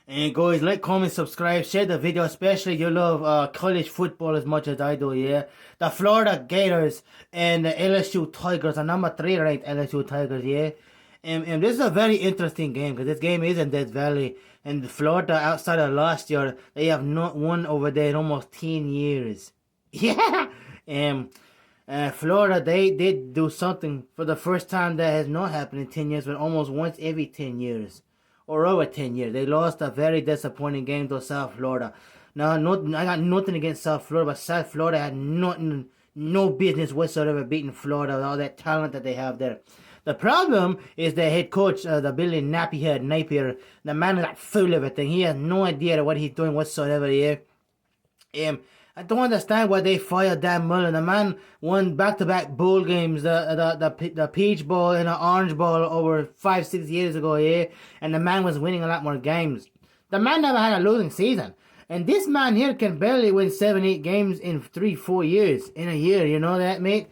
And guys, like, comment, subscribe, share the video, especially if you love college football as much as I do, yeah. The Florida Gators and the LSU Tigers, the number 3 ranked LSU Tigers, yeah. And this is a very interesting game because this game is in Death Valley. And Florida, outside of last year, they have not won over there in almost 10 years. Yeah. And Florida, they did do something for the first time that has not happened in 10 years, but almost once every 10 years. Or over 10 years. They lost a very disappointing game to South Florida. Now, I got nothing against South Florida, but South Florida had no business whatsoever beating Florida with all that talent that they have there. The problem is the head coach, the Billy Napier. The man is like full of everything. He has no idea what he's doing whatsoever here. I don't understand why they fired Dan Mullen. The man won back-to-back bowl games, the Peach Bowl and the Orange Bowl over 5-6 years ago, yeah. And the man was winning a lot more games. The man never had a losing season. And this man here can barely win 7-8 games in 3-4 years, in a year, you know that, mate?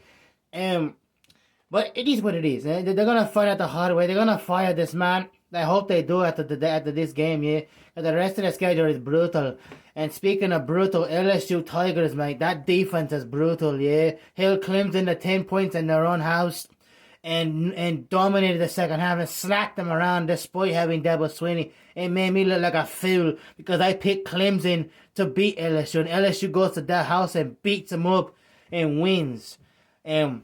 But it is what it is. They're gonna find out the hard way. They're gonna fire this man. I hope they do after this game, yeah. And the rest of the schedule is brutal. And speaking of brutal, LSU Tigers, mate, that defense is brutal, yeah. Hill Clemson the 10 points in their own house and dominated the second half and slapped them around despite having Dabo Swinney. It made me look like a fool because I picked Clemson to beat LSU. And LSU goes to that house and beats them up and wins. This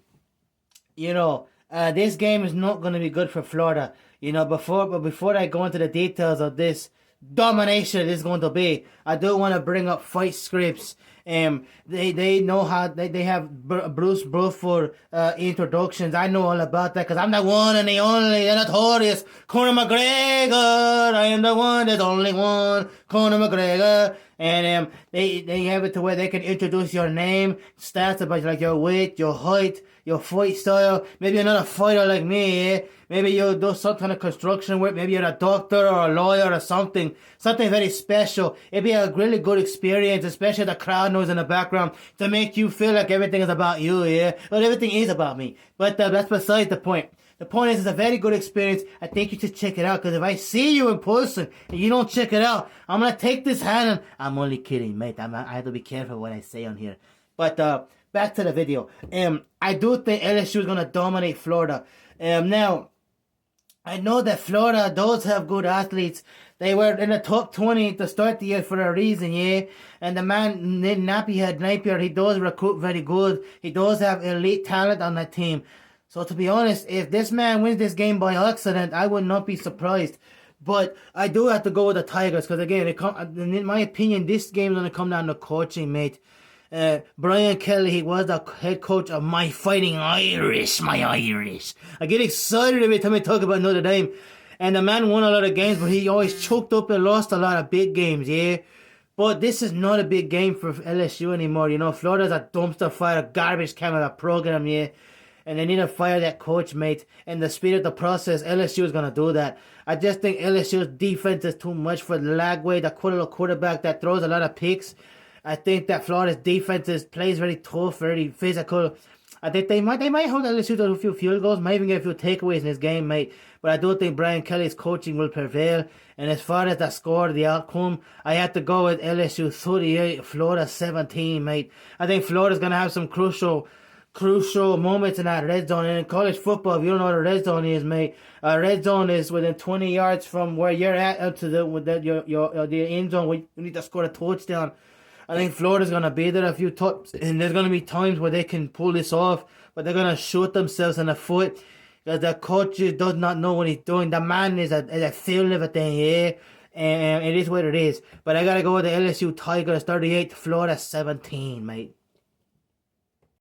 game is not going to be good for Florida. Before I go into the details of this domination is going to be, I do want to bring up fight scripts. They know how they have Bruce Bruford introductions. I know all about that because I'm the one and the only, the notorious Conor McGregor. I am the one, there's only one Conor McGregor. And they have it to where they can introduce your name, stats about like your weight, your height, your fight style. Maybe you're not a fighter like me, eh? Maybe you do some kind of construction work. Maybe you're a doctor or a lawyer or something very special. It'd be a really good experience, especially the crowd noise in the background, to make you feel like everything is about you, yeah? But everything is about me. But that's besides the point. The point is, it's a very good experience. I think you should check it out, because if I see you in person and you don't check it out, I'm going to take this hand and... I'm only kidding, mate. I have to be careful what I say on here. But back to the video. I do think LSU is going to dominate Florida. Now, I know that Florida does have good athletes. They were in the top 20 to start the year for a reason, yeah? And the man, Napier, he does recruit very good. He does have elite talent on that team. So to be honest, if this man wins this game by accident, I would not be surprised. But I do have to go with the Tigers, because again, in my opinion, this game is going to come down to coaching, mate. Brian Kelly, he was the head coach of my Fighting Irish. I get excited every time I talk about Notre Dame. And the man won a lot of games, but he always choked up and lost a lot of big games, yeah? But this is not a big game for LSU anymore, you know. Florida's a dumpster fire, a garbage can of a program, yeah? And they need to fire that coach, mate. And the speed of the process, LSU is going to do that. I just think LSU's defense is too much for Lagway, the quarterback that throws a lot of picks. I think that Florida's defense plays very tough, very physical. I think they might hold LSU to a few field goals, might even get a few takeaways in this game, mate. But I do think Brian Kelly's coaching will prevail. And as far as the score, the outcome, I have to go with LSU 38, Florida 17, mate. I think Florida's going to have some crucial moments in that red zone. And in college football, if you don't know what a red zone is, mate, a red zone is within 20 yards from where you're at up to the end zone where you need to score a touchdown. I think Florida's going to be there a few times, and there's going to be times where they can pull this off, but they're going to shoot themselves in the foot because the coach does not know what he's doing. The man is a field of a thing, yeah, and it is what it is. But I got to go with the LSU Tigers 38, Florida 17, mate.